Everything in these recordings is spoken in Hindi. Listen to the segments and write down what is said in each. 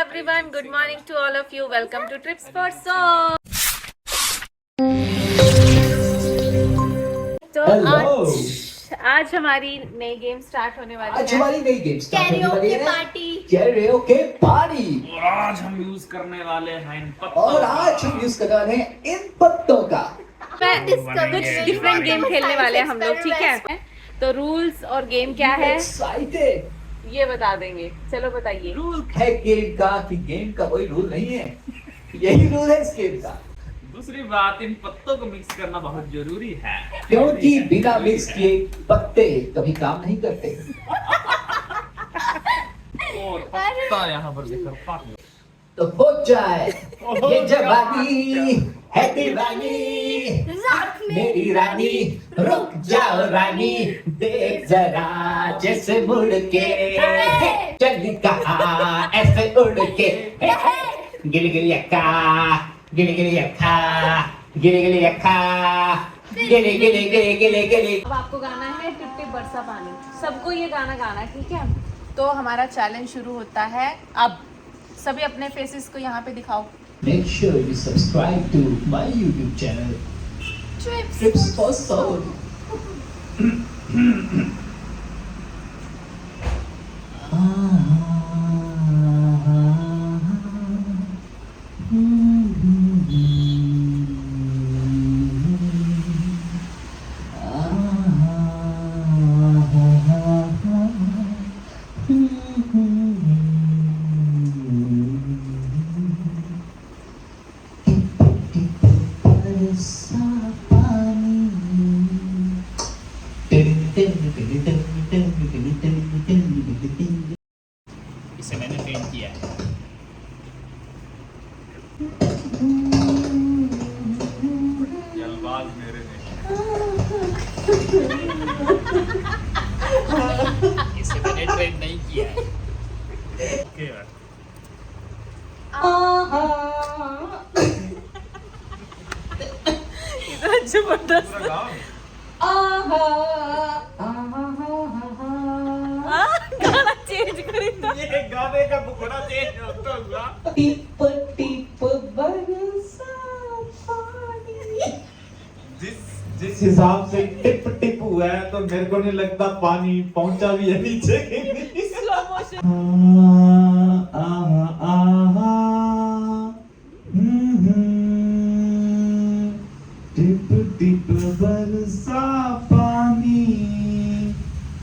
everyone, good morning to all of you. Welcome to Trips for Song. तो आज हमारी नई गेम स्टार्ट होने वाली है। आज हमारी नई गेम स्टार्ट होने वाली है। पार्टी। Karaoke party. और आज हम यूज करने वाले हैं इन पत्तों का। कुछ डिफरेंट गेम खेलने वाले हैं हम लोग, ठीक है? तो रूल्स और गेम क्या है ये बता देंगे। चलो बताइए। रूल है गेम का कि गेम का कोई रूल नहीं है, यही रूल है इस गेम का। दूसरी बात, इन पत्तों को मिक्स करना बहुत जरूरी है, क्योंकि बिना मिक्स किए पत्ते कभी काम नहीं करते। और पत्ता यहाँ पर देखकर तो हो जाए ये जवानी है दीवानी, मेरी रानी रुक जाओ रानी, देख जरा जैसे मुड़ के चली कहा ऐसे उड़ के, गिली गिली अक्का गिली गिली अक्का गिली गिली अक्का गिली गिली गिली गिली गिली। अब आपको गाना है टिप टिप बरसा पानी। सबको ये गाना गाना है, ठीक है? तो हमारा चैलेंज शुरू होता है अब। सभी अपने फेसेस को यहाँ पे दिखाओ। Make sure you subscribe to my YouTube channel Trips for Soul. इसे मैंने पेंट किया है। जल्दबाज मेरे ने इसे मैंने ट्रेन नहीं किया है। ओके यार, जबरदस्त गाना चेंज करेगा। ये गाने का बुकड़ा चेंज होता हुआ। टिप टिप बरसा पानी। जिस हिसाब से टिप टिप हुआ है तो मेरे को नहीं लगता पानी पहुंचा भी है नीचे के नहीं। Slow motion. टिप टिप बरसा पानी,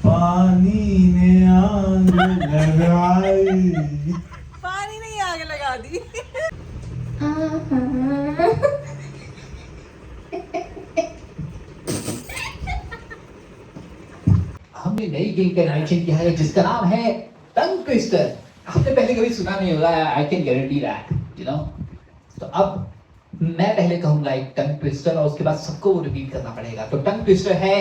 पानी ने आग लगाई। पानी नहीं आग लगा दी। हमने नई गेम का इनोवेशन किया है जिसका नाम है टंग ट्विस्टर। आपने पहले कभी सुना नहीं होगा, I can guarantee that, you know. तो अब मैं पहले कहूंगा एक टंग ट्विस्टर और उसके बाद सबको वो रिपीट करना पड़ेगा। तो टंग ट्विस्टर है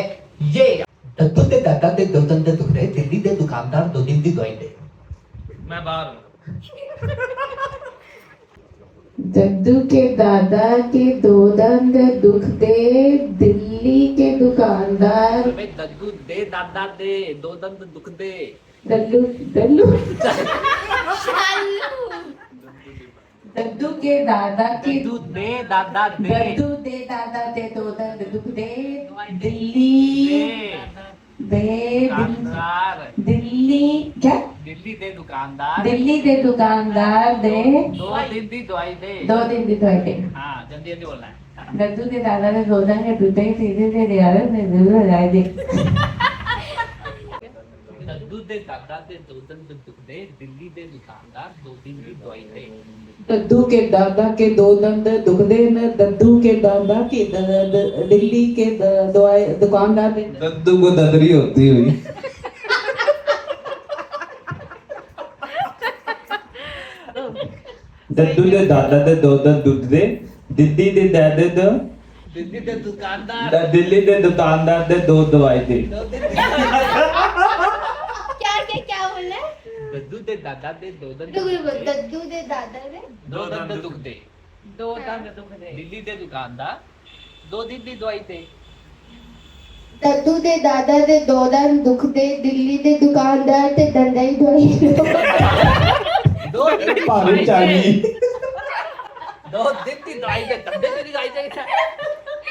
ये। दद्दू दे दादा दे दो दंद दुख रहे, दिल्ली दे दुकानदार दो दिन दी दवाई दे। मैं बाहर हूँ। दद्दू के दादा के दो दंद दुख दे, दिल्ली के दुकानदार। अबे दद्दू दे दादा दे दो दंद दुख दे। दल्लू दल्लू दद्दू के दादा के दद्दू दे दादा दे दद्दू दे दादा दे दो दंद दुख दे, दिल्ली दे दुकानदार। दिल्ली क्या दिल्ली दे दुकानदार। दिल्ली दे दुकानदार दे दो दिन दी दवाई दे। 2 दिन की दवाई दे। हाँ, जल्दी जल्दी बोलना है। दद्दू के दादा ने दो दंद दुख दे, सीधे से दियारा से दूर लगाए दे। दद्दू दे दादा दे दो दंद दुख दे, दिल्ली दे दुकानदार 2 दिन की दवाई दे। दद्दू के दादा के दो दंद दुख दे न, दद्दू के दादा के दिल्ली के दुकानदार दे। दद्दू को ददरी होती हुई। दद्दू के दादा दे दो दंद दुख दे, दिल्ली दे दादे दो दिल्ली दे दुकानदार दिल्ली दे दुकानदार दे दो दवाई दे। क्या बोला? दद्दू दे दादा दे दो दंद दद्दू दे दादा दे दो दंद दुख दे। दो दंद दुख दे। दिल्ली दे दुकानदार 2 दिन की दवाई दे। दद्दू दे दादा दे दो दंद दुख दे, दिल्ली दे दुकानदार ते दंदाई दवाई। दो दिन भारी चाहिए। 2 दिन की दवाई दे, तबे तेरी दवाई दे।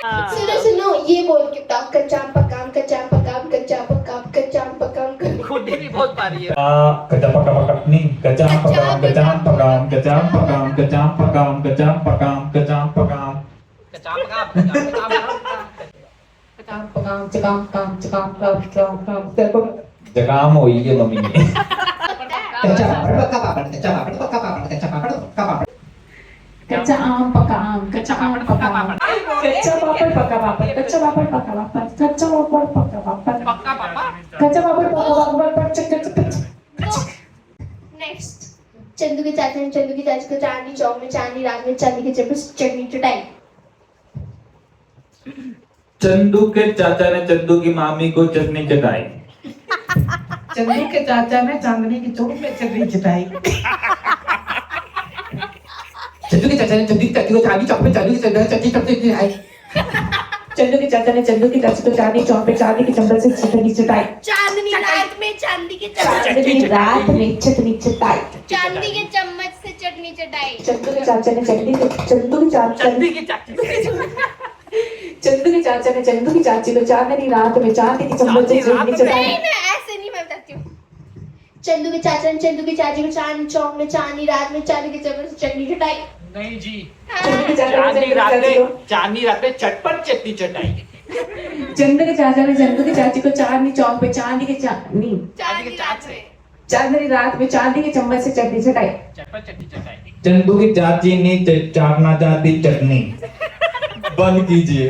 सुनो सुनो, ये बोल के बताओ, कच्चाम पकाम कच्चाम पकाम कच्चाम पकाम कच्चाम पकाम। खुद ही बहुत भारी है। कच्चा पका पका नहीं, कच्चा पकाम कच्चा पकाम कच्चा पकाम कच्चा पकाम कच्चा पकाम कच्चा पकाम। जगाम होई है मम्मी ने। कच्चा पापड़ पक्का पापड़, कच्चा पापड़ पक्का पापड़, कच्चा पापड़ पक्का पापड़। कच्चा आम पका आम, कच्चा आम पका आम, कच्चा पापड़ पका पापड़, कच्चा पापड़ पका पापड़, कच्चा पापड़ पका पापड़, कच्चा पापड़ पका पापड़। नेक्स्ट, चंदू के चाचा ने चंदू की चाची को चांदनी चौक में, चांदनी रात में, चांदी के चटनी चटाई। चंदू के चाचा ने चंदू की मामी को चटनी चटाई। चंदू के चाचा ने चांदनी की चौक में चटनी चटाई। चंदू के चाचा ने चंदू की चाची को चांदनी चौक में चांदनी की चटनी चटाई। चंदू के चाचा ने चंदू की चाची को चांदनी चौक में चांदी की चम्मच से चटनी चटाई। चांदनी रात में चांदी के चांदनी रात में चटनी चटाई। चांदी के चम्मच से चटनी चटाई। चंदू के चाचा ने चंदू के चाचा ने चंदू की चाची को चांदनी रात में चांदी की चम्मच से चटनी चटाई। नहीं मैं ऐसे नहीं, मैं बताती हूँ। चंदू के चाचा ने चंदू की चाची को चांदनी चौक में, चांदनी रात में, चांदी के चम्मच से चटनी चटाई। नहीं जी, चंदू के चाचा ने चांदी रात में चटपट चटनी चटाई। चंदू के चाचा ने चंदू की चाची को चांदनी चौक पे चांदी की चांदनी रात में चांदी की चम्मच से चटनी चटाई। चटपट चटनी चटाई। चंदू की चाची ने चाटना चाहती चटनी। बंद कीजिए।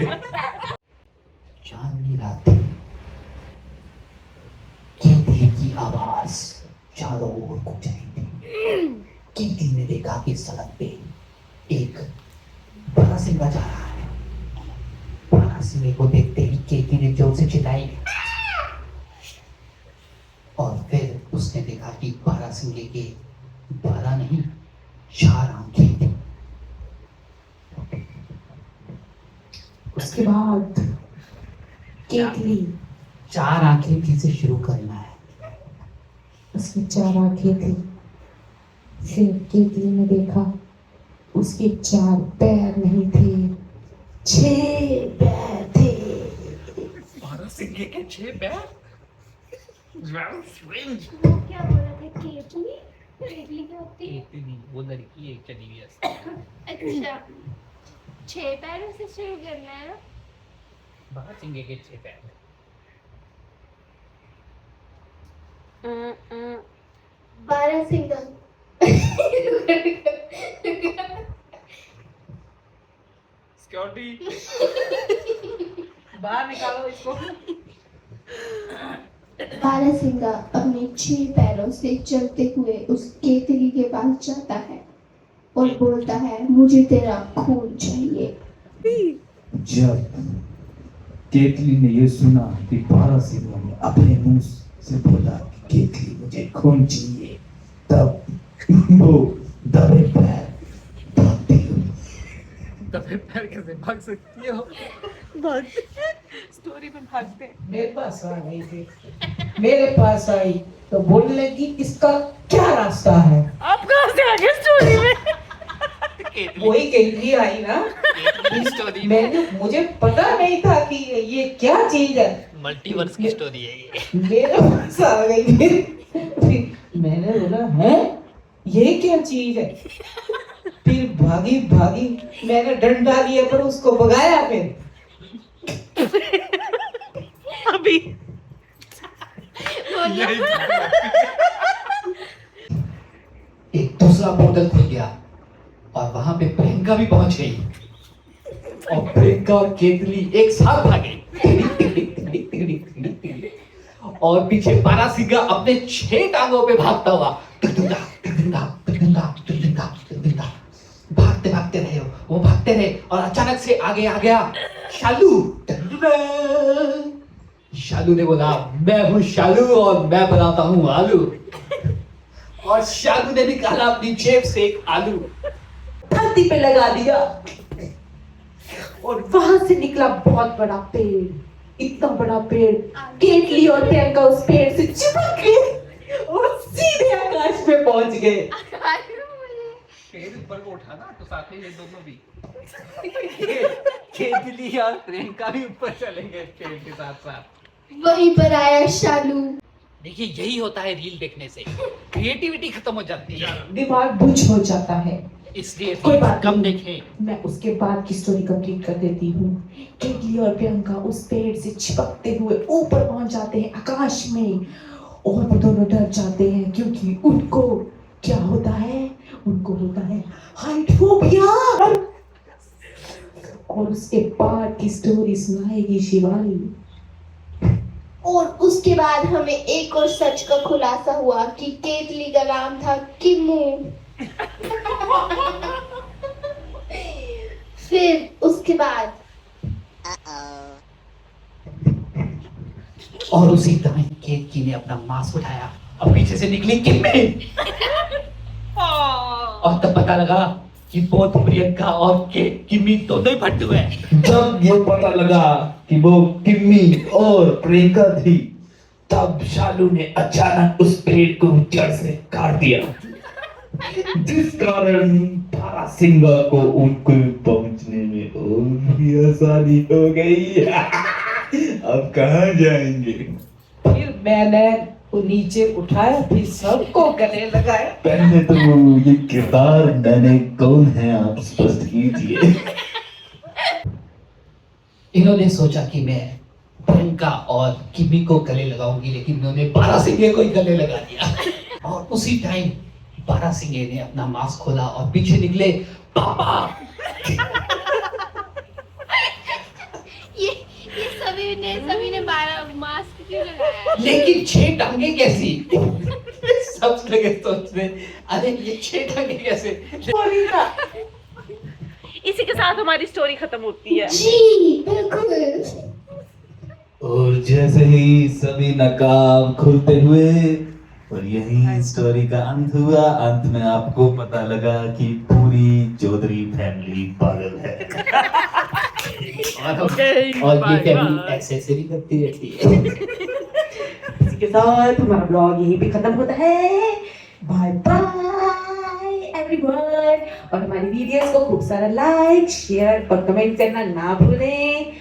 चांदनी रात केतली की आवाज चारों ओर गूंज रही थी। केतली ने देखा कि सड़क पे एक बड़ा सिंगा जा रहा है। बड़ा सिंगे को देखते ही केतली ने जोर से चिल्लाई और फिर उसने देखा कि बड़ा सिंगे के 12 नहीं 4 आंखें थी। उसके बाद केतली 4 आंखें थी से शुरू करना है। उसकी 4 आंखें थी। फिर केतली ने देखा उसके 4 पैर नहीं थे, 6 पैर थे। 12 सिंगे के 6 पैर। वो क्या बोल रहे थे? केतली? केतली क्या होती है? केतली वो लड़की एक चली हुई है। अच्छा, 6 पैरों से शुरू करना है ना? 12 सिंगे के 6 पैर। बारह सिंगा। सिक्योरिटी बाहर निकालो इसको। बारहसिंगा अपने 6 पैरों से चलते हुए उस केतली के पास जाता है और बोलता है, मुझे तेरा खून चाहिए। जब केतली ने ये सुना कि बारहसिंगा ने अपने मुंह से बोला कि केतली मुझे खून चाहिए, तब वो दबे पैर भागती हुई दबे पैर कैसे भाग सकती हो? स्टोरी में भागते। मेरे पास आ गई थी। मेरे पास आई तो बोलने लगी, इसका क्या रास्ता है? आप कहाँ से आ गए स्टोरी में? वही केतली आई ना। स्टोरी मुझे पता नहीं था कि ये क्या चीज है। मल्टीवर्स की स्टोरी है ये। मेरे पास आ गई फिर मैंने बोला, है ये क्या चीज है? फिर भागी भागी मैंने डंडा लिया पर उसको भगाया। फिर अभी एक दूसरा पोर्टल खुल गया और वहां पे प्रियंका भी पहुंच गई और प्रियंका और केतली एक साथ भागे और पीछे बारहसिंगा अपने 6 टांगों पे भागता हुआ भागते भागते रहे। वो भागते रहे और अचानक से आगे आ गया शालू। शालू ने बोला, मैं हूँ शालू और मैं बनाता हूँ आलू। और शालू ने निकाला अपनी जेब से एक आलू, धरती पे लगा दिया और वहां से निकला बहुत बड़ा पेड़। इतना बड़ा पेड़, केतली और प्रियंका उस पेड़ से चिपक गए और सीधे आकाश में पहुंच गए। पेड़ ऊपर को उठा ना तो साथ में ये दोनों भी केतली और प्रियंका भी ऊपर चलेंगे पेड़ के साथ साथ। वहीं पर आया शालू। देखिए यही होता है रील देखने से, क्रिएटिविटी खत्म हो जाती है, दिमाग बुझ हो जाता है। इसलिए कोई बात कम नहीं। देखें। मैं उसके बाद की स्टोरी कंप्लीट कर देती हूँ। केतली और प्रियंका उस पेड़ से चिपकते हुए ऊपर पहुंच जाते हैं आकाश में, और वो दोनों डर जाते हैं क्योंकि उनको क्या होता है, उनको होता है हाइट फोबिया। और उसके बाद की स्टोरी सुनाएगी शिवानी। और उसके बाद हमें एक और सच का खुलासा हुआ कि केतली का नाम था किम्मू। फिर उसके बाद और उसी टाइम केतकी ने अपना मास्क उठाया और पीछे से निकली किम्मी, और तब पता लगा कि बोथ प्रियंका और किम्मी दोनों ही फट्टू हैं। जब ये पता लगा कि वो किम्मी और प्रियंका थी, तब शालू ने अचानक उस पेड़ को जड़ से काट दिया, जिस कारण बारासिंगा को उनको पहुंचने में और भी आसानी हो गई। अब कहाँ जाएंगे? फिर मैंने वो नीचे उठाया, फिर सबको गले लगाया। पहले तो ये किरदार मैंने कौन है आप स्पष्ट कीजिए। इन्होंने सोचा कि मैं प्रियंका और किम्मी को गले लगाऊंगी, लेकिन उन्होंने बारासिंगे को ही गले लगा दिया। और उसी टाइम बारासिंगे ने अपना मास्क खोला और पीछे निकले पापा। ये सभी ने 12 मास्क क्यों लगाया? लेकिन 6 टांगे कैसी? सब लगे सोचने, अरे ये 6 टांगे कैसे? इसी के साथ हमारी स्टोरी खत्म होती है। जी बिल्कुल। और जैसे ही सभी नकाब खुलते हुए और यही स्टोरी का अंत हुआ। अंत में आपको पता लगा कि पूरी चौधरी फैमिली पागल है। और ये फैमिली ऐसे ऐसे भी करती रहती है। इसी के साथ हमारा ब्लॉग यहीं पे खत्म होता है। Bye bye everyone. और हमारी वीडियोस को खूब सारा लाइक, शेयर और कमेंट करना ना भूलें।